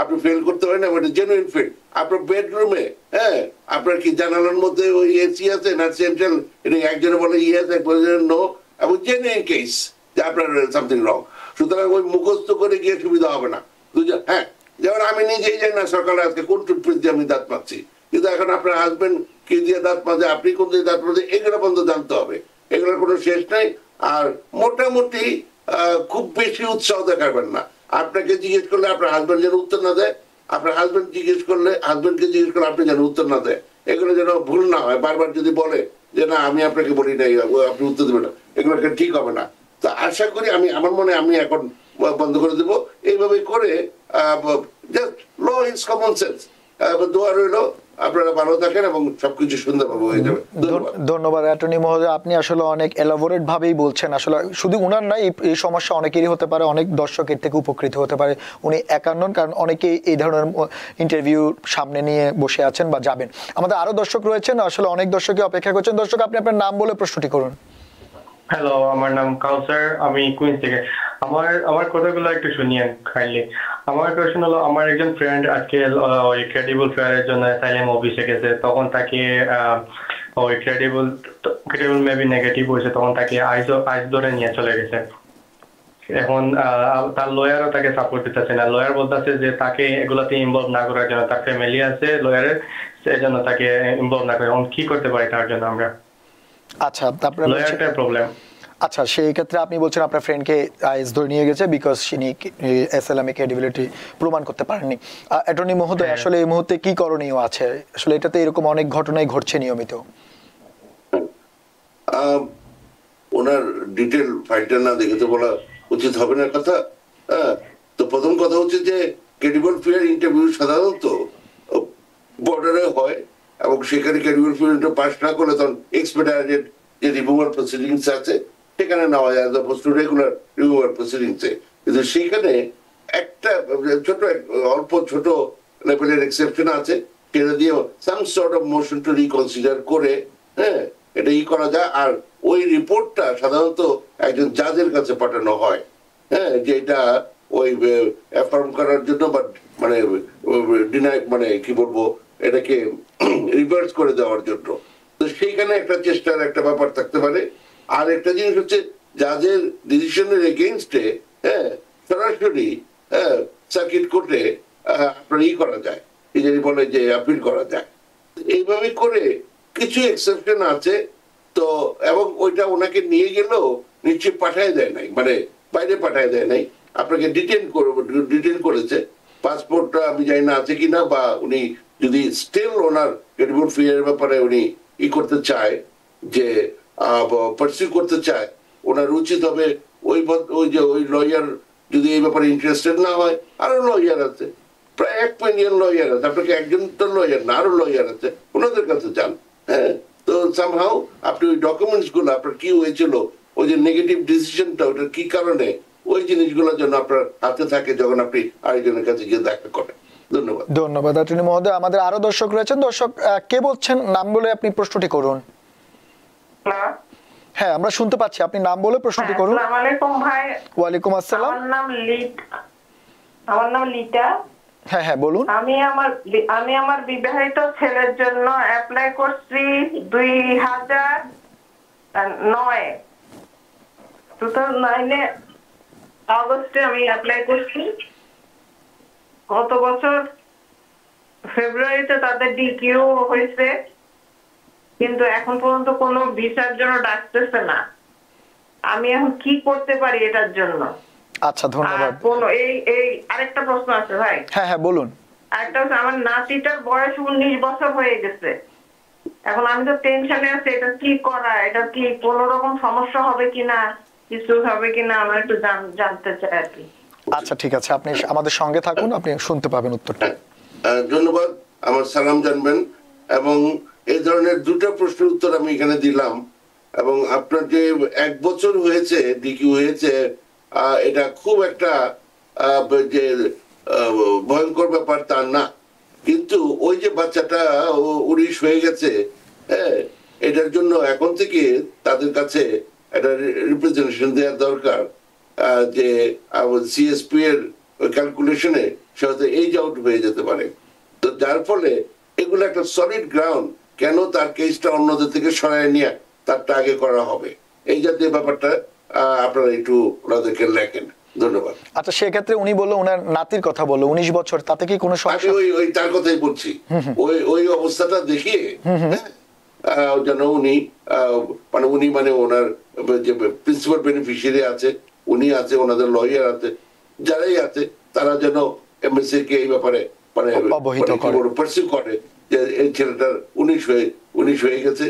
আপনি ফেল করতে পারেন, এটা জেনুইন ফেল। আপনার বেডরুমে, হ্যাঁ, আপনার কি জানালার মধ্যে ওই এসি আছে না সেন্ট্রাল, এটা একজনে বলে ইয়েস, একজনে নো, এবং জেনুইন কেস যে আপনার সামথিং রং। সুতরাং ওই মুখস্থ করে গিয়ে সুবিধা হবে না। হ্যাঁ, যেমন আমি নিজেই জানি না সকালে আজকে কোন টুথপেস্ট দিয়ে আমি দাঁত মাছি, কিন্তু এখন আপনার হাজবেন্ড কি দিয়ে দাঁত মাজে, আপনি কোন দিয়ে দাঁত মাজে, এগুলো পর্যন্ত জানতে হবে, এগুলোর কোনো শেষ নাই। আর মোটামুটি খুব বেশি উৎসাহ দেখাবেন না। আপনাকে জিজ্ঞেস করলে আপনার হাজবেন্ড যেন উত্তর না দেয়, আপনার হাজবেন্ড জিজ্ঞেস করলে হাজবেন্ডকে জিজ্ঞেস করলে আপনি যেন উত্তর না দেয়, এগুলো যেন ভুল না হয়। বারবার যদি বলে যে না আমি আপনাকে বলি নাই, আপনি উত্তর দেবেন না, এগুলো ঠিক হবে না। তো আশা করি আমার মনে আমি এখন বন্ধ করে দেবো। এইভাবে করে just law is common sense. দোয়া রইল আপনারা ভালো থাকেন এবং সবকিছু সুন্দরভাবে হয়ে যাবে। ধন্যবাদ অ্যাটর্নি মহোদয়, আপনি আসলে অনেক এলাবোরেট ভাবেই বলছেন। আসলে শুধু উনার নাই, এই সমস্যা অনেকেরই হতে পারে, অনেক দর্শকের থেকে উপকৃত হতে পারে। উনি একা নন, কারণ অনেকেই এই ধরনের ইন্টারভিউ সামনে নিয়ে বসে আছেন বা যাবেন। আমাদের আরো দর্শক রয়েছেন, আসলে অনেক দর্শকই অপেক্ষা করছেন। দর্শক, আপনি আপনার নাম বলে প্রশ্নটি করুন। হ্যালো, আমার নাম কাউসার, আমি কুইন্স থেকে। আমার কথাগুলো একটু শুনিয়েন কাইন্ডলি। আমার কোয়েশ্চেন হলো, আমার একজন ফ্রেন্ড আজকে ওই ক্রেডিবল ফেয়ারের জন্য অ্যাসাইলাম অফিসে গেছে, তখন তাকে ওই ক্রেডিবল মেবি নেগেটিভ হয়েছে, তখন তাকে আইস ধরে নিয়ে চলে গেছে। এখন তার লয়ারও তাকে সাপোর্ট দিতেছে না, লয়ার বলতেছে যে তাকে এগুলাতে ইনভলভ না করার জন্য, তার ফ্যামিলি আছে লয়ারের, সেই জন্য তাকে ইনভলভ না করে। এখন কি করতে পারি তার জন্য আমরা? আচ্ছা, তারপরে লয়ারটার প্রবলেম। আচ্ছা, সেই ক্ষেত্রে আপনি বলছেন আপনার ফ্রেন্ডকে আইএস ধরে নিয়ে গেছে বিকজ তিনি এসএলএম এর ক্রেডিবিলিটি প্রমাণ করতে পারেননি। অ্যাটর্নি মহোদয়, আসলে এই মুহূর্তে কি করণীয় আছে? আসলে এটাতে এরকম অনেক ঘটনাই ঘটছে নিয়মিত। ওনার ডিটেল ফাইলটা না দেখে তো বলা উচিত হবে না কথা। তো প্রথম কথা হচ্ছে যে ক্রেডিবল ফেয়ার ইন্টারভিউ সাধারণত বর্ডারে হয় এবং সেখানে ক্রেডিবল ফেয়ার পাস না করলে তখন এক্সপেডিটেড যে রিমুভাল প্রসিডিংস আছে সেখানে নেওয়া যায়, রেগুলার রিমুভাল প্রসিডিংসে। কিন্তু সেখানে একটা অল্প ছোট লেভেলের এক্সেপশন আছে, সেটা দিয়ে some sort of motion to reconsider করে, হ্যাঁ, এটা করা যায়। আর ওই রিপোর্টটা সাধারণত একজন জাজের কাছে পাঠানো হয়, হ্যাঁ, যেটা ওই অ্যাফার্ম করার জন্য বা মানে ডিনাই মানে কি বলবো এটাকে রিভার্স করে দেওয়ার জন্য। তো সেইখানে একটা চেষ্টার একটা ব্যাপার থাকতে পারে। আর একটা জিনিস হচ্ছে জাজের ডিসিশনের এগেইনস্টে, হ্যাঁ, সরাসরি সার্কিট কোর্টে আপনার করা যায়, যদি বলে যে আপিল করা যায়। এইভাবে করে কিছু এক্সেপশন আছে। তো এবং ওইটা ওনাকে নিয়ে গেলেও নিশ্চয়ই পাঠায় দেয় নাই, মানে বাইরে পাঠায় দেয় নাই, আপনাকে ডিটেন করেছে। পাসপোর্টটা আমি জানি না আছে কিনা, বা উনি যদি স্টিল ওনার ক্রেডিবল ফেয়ারের ব্যাপারে উনি করতে চায়, যে পারসিউ করতে চায়, ওনার উচিত হবে ওই যে ওই লয়ার যদি এই ব্যাপারে ইন্টারেস্টেড না হয়, আরো লয়ার আছে, প্রায় 1 মিলিয়ন লয়ার আছে, আপনাকে একজন তো লয়ার না, আরো লয়ার আছে, ওনাদের কাছে যান। হ্যাঁ, তো সামহাউ আপনি ওই ডকুমেন্টস গুলো আপনার কি হয়েছিল, ওই যে নেগেটিভ ডিসিশনটা ওটার কি কারণে, ওই জিনিসগুলোর জন্য আপনার হাতে থাকে যখন আপনি আরেকজনের কাছে গিয়ে দেখা করেন। ধন্যবাদ। ধন্যবাদ অ্যাটর্নি মহোদয়। আমাদের আরো দর্শক রয়েছেন। দর্শক, কে বলছেন? নাম বলে আপনি প্রশ্নটি করুন। হ্যাঁ, আমরা শুনতে পাচ্ছি, আপনি নাম বলে প্রশ্নটি করুন। আসসালামু আলাইকুম ভাই। ওয়ালাইকুম আসসালাম। আমার নাম লিটা। হ্যাঁ হ্যাঁ বলুন। আমি আমার বিবাহিত ছেলের জন্য অ্যাপ্লাই করছি 2009 আগস্টে আমি অ্যাপ্লাই করছি। গত বছর ফেব্রুয়ারিতে তাদের ডিকিউ হয়েছে, কিন্তু এখন পর্যন্ত কোনো ভিসার জন্য ডাকতেছে না। আমি এখন কি করতে পারি এটার জন্য? আচ্ছা ধন্যবাদ। এই আরেকটা প্রশ্ন আছে ভাই। হ্যাঁ হ্যাঁ বলুন। আরেকটা হচ্ছে আমার নাতিটার বয়স 19 বছর হয়ে গেছে। এখন আমি তো টেনশনে আছি, এটা কি করা, এটা কি কোনো রকম সমস্যা হবে কিনা, কিছু হবে কিনা, আমার একটু জানতে চাই আর কি। আচ্ছা ঠিক আছে, আপনি আমাদের সঙ্গে থাকুন, আপনি শুনতে পাবেন উত্তরটা। ধন্যবাদ, আমার সালাম জানবেন। এবং এই ধরনের দুটো প্রশ্নের উত্তর আমি এখানে দিলাম। এবং আপনার যে 1 বছর হয়েছে ডিকিউ হয়েছে, এটা খুব একটা যে ভয়ঙ্কর ব্যাপার তা না, কিন্তু ওই যে বাচ্চাটা 19 হয়ে গেছে, হ্যাঁ, এটার জন্য এখন থেকে তাদের কাছে একটা রিপ্রেজেন্টেশন দেওয়া দরকার যে সিএসপি এর ক্যালকুলেশনে সাথে এইজ আউট হয়ে যেতে পারে। তো যার ফলে এগুলো একটা সলিড গ্রাউন্ড, কেন তার কেসটা অন্যদের থেকে সরায় নিয়ে তারটা আগে করা হবে, এই জাতীয় ব্যাপারটা আপনারা একটু ওনাদেরকে লেখেন। ধন্যবাদ। আচ্ছা সেক্ষেত্রে উনি বললো ওনার নাতির কথা বললো 19 বছর, তাতে কি কোনো সমস্যা? ওই তার কথাই বলছি, ওই অবস্থাটা দেখিয়ে যেন উনি মানে ওনার যে প্রিন্সিপাল বেনিফিশিয়ারি আছে, উনি আছে, ওনাদের লয়ার আছে, যারাই আছে, তারা যেন এমএসসি কে এই ব্যাপারে মানে পারসিউ করে যে এই ছেলেটার 19 হয়ে গেছে,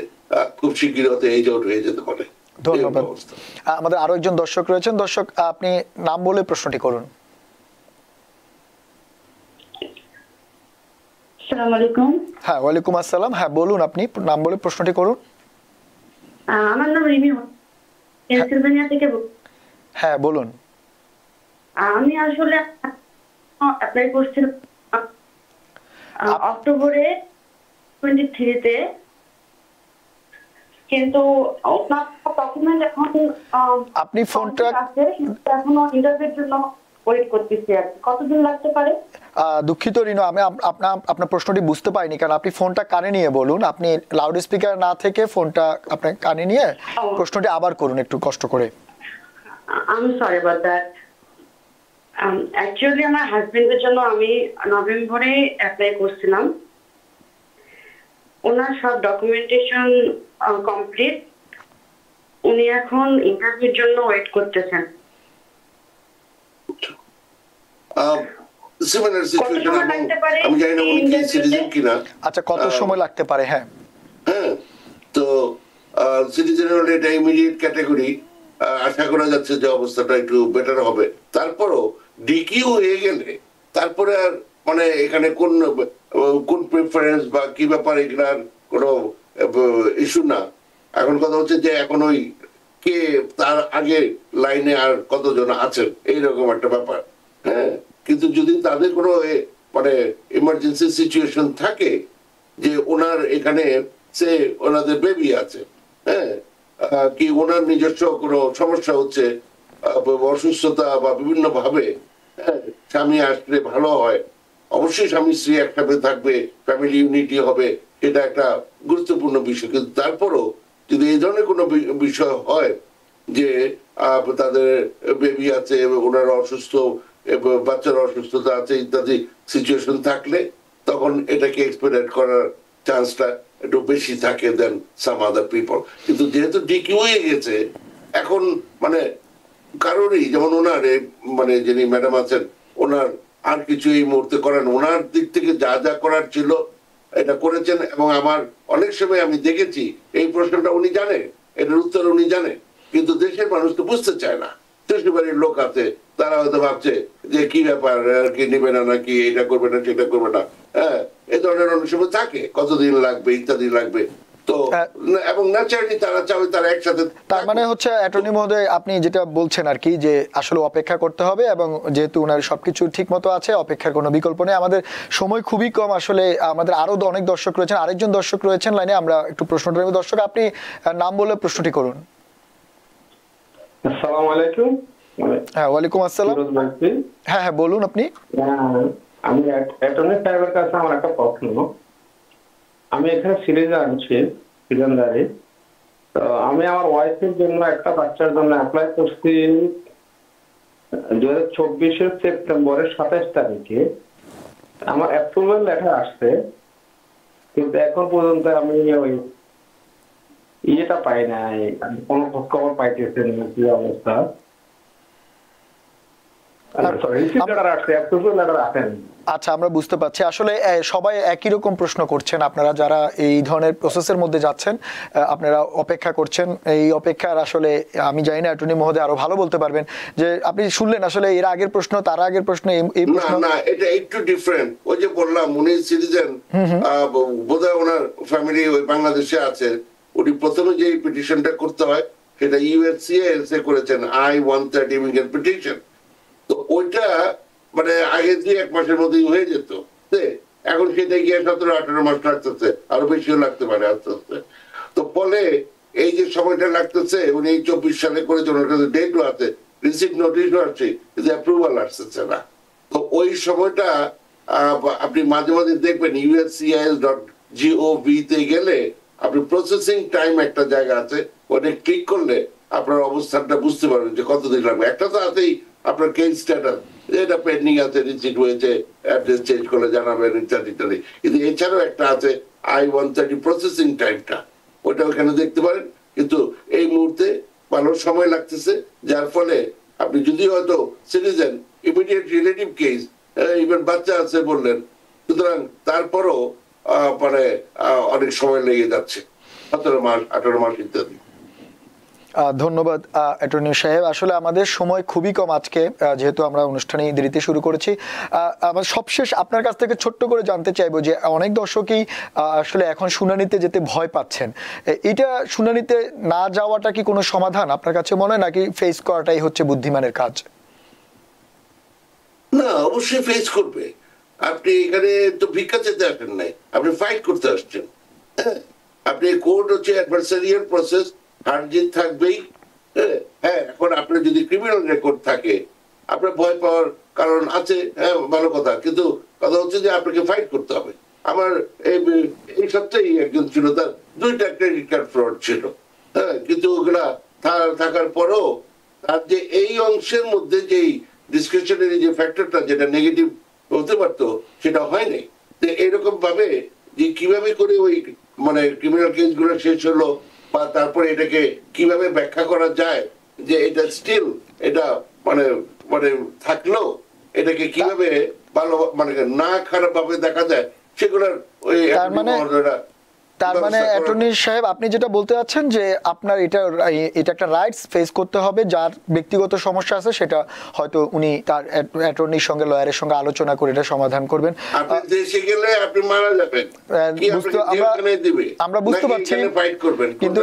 খুব শীঘ্রই হতে এইজ আউট হয়ে যেতে পারে। ধন্যবাদ। আমাদের আরো একজন দর্শক রয়েছেন। দর্শক, আপনি নাম বলে প্রশ্নটি করুন। আসসালামু আলাইকুম। হ্যাঁ ওয়ালাইকুম আসসালাম। হ্যাঁ বলুন, আপনি নাম বলে প্রশ্নটি করুন। আমার নাম রিমি, পেনসিলভানিয়া থেকে। হ্যাঁ বলুন। আমি আসলে অ্যাপ্লাই করছিলাম অক্টোবরে 23-তে, কিন্তু ডকুমেন্ট এখন আপনি ফোনটা এখনো ইন্টারভিউর জন্য ওয়েট করতেছি। আর কতদিন লাগতে পারে? দুঃখিত রিনো, আমি আপনার প্রশ্নটি বুঝতে পারিনি, কারণ আপনি ফোনটা কানে নিয়ে বলুন। আপনি লাউড স্পিকার না থেকে ফোনটা আপনার কানে নিয়ে প্রশ্নটি আবার করুন একটু কষ্ট করে। আমি সরি অ্যাবাউট দ্যাট। অ্যাকচুয়ালি আমার হাজবেন্ডের জন্য আমি নভেম্বরে অ্যাপ্লাই করছিলাম। ওনার সব ডকুমেন্টেশন কমপ্লিট, উনি এখন ইন্টারভিউর জন্য ওয়েট করতেছেন। সিমিলার সিচুয়েশন, আমি জানি না উনি কি সিটিজেন কিনা। আচ্ছা কত সময় লাগতে পারে? হ্যাঁ তো সিটিজেন হলে এটা ইমিডিয়েট ক্যাটাগরি, আশা করা যাচ্ছে যে অবস্থাটা একটু বেটার হবে। তারপরও ডিকিউ হয়ে গেলে তারপরে আর মানে এখানে কোন প্রেফারেন্স বা কি ব্যাপার এগুলার কোনো ইস্যু না। এখন কথা হচ্ছে যে এখন ওই কে তার আগে লাইনে আর কতজন আছেন, এইরকম একটা ব্যাপার। হ্যাঁ, কিন্তু যদি তাদের কোনো মানে ইমার্জেন্সি সিচুয়েশন থাকে যে ওনার এখানে সে ওনাদের বেবি আছে, হ্যাঁ, কি ওনার নিজস্ব কোনো সমস্যা হচ্ছে, অসুস্থতা বা বিভিন্ন ভাবে, হ্যাঁ, স্বামী আসলে ভালো হয়, অবশ্যই স্বামী স্ত্রী একসাথে থাকবে, ফ্যামিলি ইউনিটি হবে, এটা একটা গুরুত্বপূর্ণ বিষয়। কিন্তু তারপরও যদি এই ধরনের কোনো বিষয় হয় যে তাদের বেবি আছে, ওনারা অসুস্থ, বাচ্চার অসুস্থতা আছে ইত্যাদি সিচুয়েশন থাকলে, তখন এটাকে এক্সপেডিট করার চান্সটা একটু বেশি থাকে দেন সাম আদার পিপল। কিন্তু যেহেতু ডিকিউ হয়ে গেছে, এখন মানে কারোরই, যেমন ওনার মানে যিনি ম্যাডাম আছেন, ওনার আর কিছু এই মুহূর্তে করেন, ওনার দিক থেকে যা যা করার ছিল এটা করেছেন। এবং আমার অনেক সময় আমি দেখেছি এই প্রশ্নটা উনি জানে, এটার উত্তর উনি জানে, কিন্তু দেশের মানুষ তো বুঝতে চায় না। দেশের বাড়ির লোক আছে, তারা হয়তো ভাবছে যে কি ব্যাপার, কি নিবে না, নাকি এটা করবে না সেটা করবে না, হ্যাঁ, এ ধরনের অনেক সময় থাকে, কতদিন লাগবে ইত্যাদি লাগবে। তো এবং ন্যাচারালি তারা চাবে তারা একসাথে। তার মানে হচ্ছে অ্যাটর্নি মহোদয় আপনি যেটা বলছেন আর কি, যে আসলে অপেক্ষা করতে হবে, এবং যেহেতু ওনার সবকিছু ঠিক মতো আছে, অপেক্ষার কোনো বিকল্প নেই। আমাদের সময় খুবই কম আসলে, আমাদের আরো অনেক দর্শক রয়েছেন, আরেকজন দর্শক রয়েছেন লাইনে, আমরা একটু প্রশ্নটা নেব। দর্শক আপনি নাম বলে প্রশ্নটি করুন। আসসালামু আলাইকুম। হ্যাঁ ওয়ালাইকুম আসসালাম। হ্যাঁ হ্যাঁ বলুন আপনি। আমি অ্যাটর্নি সাহেবের কাছে আমার একটা প্রশ্ন, আমি এখানে সিরিজে আনছি সিলিন্ডারে, তো আমি আমার ওয়াইফের জন্য একটা বাচ্চার জন্য অ্যাপ্লাই করছি 2024 সেপ্টেম্বরের 27 তারিখে। আমার অ্যাপ্রুভাল লেটার আসছে, কিন্তু এখন পর্যন্ত আমি ওই ইয়েটা পাই নাই, আমি কোনো খবর পাইতেছি না কি অবস্থা। আচ্ছা, আমরা বুঝতে পারছি। আসলে সবাই একই রকম প্রশ্ন করছেন, আপনারা যারা এই ধরনের প্রসেসের মধ্যে যাচ্ছেন, আপনারা অপেক্ষা করছেন। এই অপেক্ষার আসলে আমি জানি না, অ্যাটর্নি মহোদয় আরো ভালো বলতে পারবেন, যে আপনি শুনলেন আসলে এর আগের প্রশ্ন, তার আগের প্রশ্ন, এই প্রশ্ন না, এটা একটু ডিফারেন্ট। ওই যে বললাম উনি সিটিজেন, বোধহয় ওনার ফ্যামিলি ওই বাংলাদেশে আছে। উনি প্রথমে যে পিটিশনটা করতে হয় সেটা ইউএনসিএ করেছেন, I-130 ইমিগ্রেন্ট পিটিশন। তো ওইটা মানে আগে 2-1 মাসের মধ্যেই হয়ে যেত, এখন সেটা গিয়ে 17-18 মাস লাগতেছে, আরো বেশিও লাগতে পারে আস্তে আস্তে। তো ফলে এই যে সময়টা লাগতেছে, উনি 24 সালে করেছেন, ওনার কাছে ডেটও আছে, রিসিভ নোটিশও আছে, কিন্তু অ্যাপ্রুভাল আসতেছে না। তো ওই সময়টা আপনি মাঝে মাঝে দেখবেন USCIS.gov তে গেলে আপনি প্রসেসিং টাইম একটা জায়গা আছে, ওটা ক্লিক করলে আপনার অবস্থানটা বুঝতে পারবেন যে কতদিন লাগবে। একটা তো আছেই আপনার কেস স্ট্যাটাস, এটা পেন্ডিং আছে, রিসিট হয়েছে, অ্যাড্রেস চেঞ্জ করে জানাবেন ইত্যাদি ইত্যাদি। কিন্তু এছাড়াও একটা আছে I-130 প্রসেসিং টাইমটা, ওটা ওখানে দেখতে পারেন। কিন্তু এই মুহূর্তে ভালো সময় লাগতেছে, যার ফলে আপনি যদি হয়তো citizen, immediate relative case, even বাচ্চা আছে বললেন, সুতরাং তারপরও মানে অনেক সময় লেগে যাচ্ছে, 17 মাস 18 মাস ইত্যাদি। ধন্যবাদ অ্যাটর্নি সাহেব। আসলে আমাদের সময় খুবই কম আজকে, যেহেতু আমরা অনুষ্ঠানে দেরিতে শুরু করেছি। আমার সবশেষ আপনার কাছ থেকে ছোট্ট করে জানতে চাইবো যে অনেক দর্শকই আসলে এখন শুনানিতে যেতে ভয় পাচ্ছেন, এটা শুনানিতে না যাওয়াটা কি কোনো সমাধান আপনার কাছে মনে হয়, নাকি ফেস করাটাই হচ্ছে বুদ্ধিমানের কাজ? না, অবশ্যই ফেস করবে। আপনি এখানে তো ভিক্ষা চেতে আসেন নাই, আপনি ফাইট করতে আসছেন। আপনি কোর্ট হচ্ছে অ্যাডভার্সারিয়াল প্রসেস, হার জিত থাকবেই। হ্যাঁ, এখন আপনার যদি ক্রিমিনাল রেকর্ড থাকে আপনার ভয় পাওয়ার কারণ আছে, হ্যাঁ ভালো কথা, কিন্তু কথা হচ্ছে যে আপনাকে ফাইট করতে হবে। আমার এই সপ্তাহেই একজন ছিল, তার 2টা ক্রেডিট কার্ড ফ্রড ছিল, হ্যাঁ, কিন্তু ওগুলা থাকার পরও তার যে এই অংশের মধ্যে যেই ডিসক্রিপশনারি যে ফ্যাক্টরটা যেটা নেগেটিভ হতে পারতো সেটা হয় নাই। তো এরকম ভাবে যে কিভাবে করে ওই মানে ক্রিমিনাল কেস গুলো শেষ হলো, বা তারপরে এটাকে কিভাবে ব্যাখ্যা করা যায় যে এটা স্টিল এটা মানে মানে থাকলো, এটাকে কিভাবে ভালো মানে না খারাপ ভাবে দেখা যায়, সেগুলোর ওই তার মানে অ্যাটর্নি সাহেব আপনি যেটা বলতে চাচ্ছেন যে আপনার এটা একটা রাইটস ফেস করতে হবে, যার ব্যক্তিগত সমস্যা আছে সেটা হয়তো উনি তার অ্যাটর্নির সঙ্গে, লয়ারের সঙ্গে আলোচনা করে এটা সমাধান করবেন। আপনি দেশে গেলে আপনি মারা যাবেন, আমরা বুঝতে পারছি, কিন্তু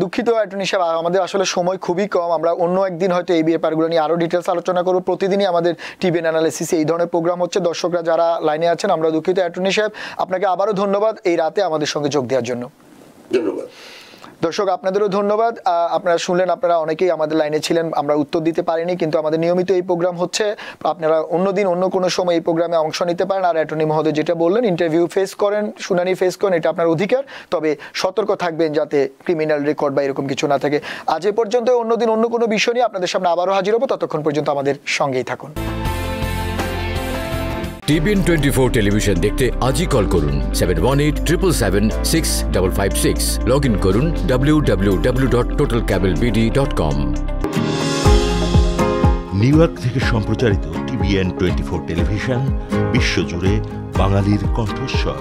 দুঃখিত অ্যাটর্নি সাহেব, আমাদের আসলে সময় খুবই কম। আমরা অন্য একদিন হয়তো এই ব্যাপারগুলো নিয়ে আরো ডিটেলস আলোচনা করবো। প্রতিদিনই আমাদের টিভিএন অ্যানালিসিস এই ধরনের প্রোগ্রাম হচ্ছে। দর্শকরা যারা লাইনে আছেন, আমরা দুঃখিত অ্যাটর্নি সাহেব, আপনাকে আবারও ধন্যবাদ এই রাতে আমাদের সঙ্গে যোগ দেওয়ার জন্য। ধন্যবাদ দর্শক, আপনাদেরও ধন্যবাদ। আপনারা শুনলেন, আপনারা অনেকেই আমাদের লাইনে ছিলেন, আমরা উত্তর দিতে পারিনি, কিন্তু আমাদের নিয়মিত এই প্রোগ্রাম হচ্ছে। আপনারা অন্যদিন অন্য কোনো সময় এই প্রোগ্রামে অংশ নিতে পারেন। আর অ্যাটর্নি মহোদয় যেটা বললেন, ইন্টারভিউ ফেস করেন, শুনানি ফেস করেন, এটা আপনার অধিকার, তবে সতর্ক থাকবেন যাতে ক্রিমিনাল রেকর্ড বা এরকম কিছু না থাকে। আজ এ পর্যন্ত, অন্যদিন অন্য কোনো বিষয় নিয়ে আপনাদের সামনে আবারও হাজির হবো। ততক্ষণ পর্যন্ত আমাদের সঙ্গেই থাকুন। TVN 24 টেলিভিশন দেখতে আজই কল করুন 7187776556। লগ ইন করুন www.totalcablebd.com। নিউ ইয়র্ক থেকে সম্প্রচারিত TVN 24 টেলিভিশন বিশ্বজুড়ে বাঙালির কণ্ঠস্বর।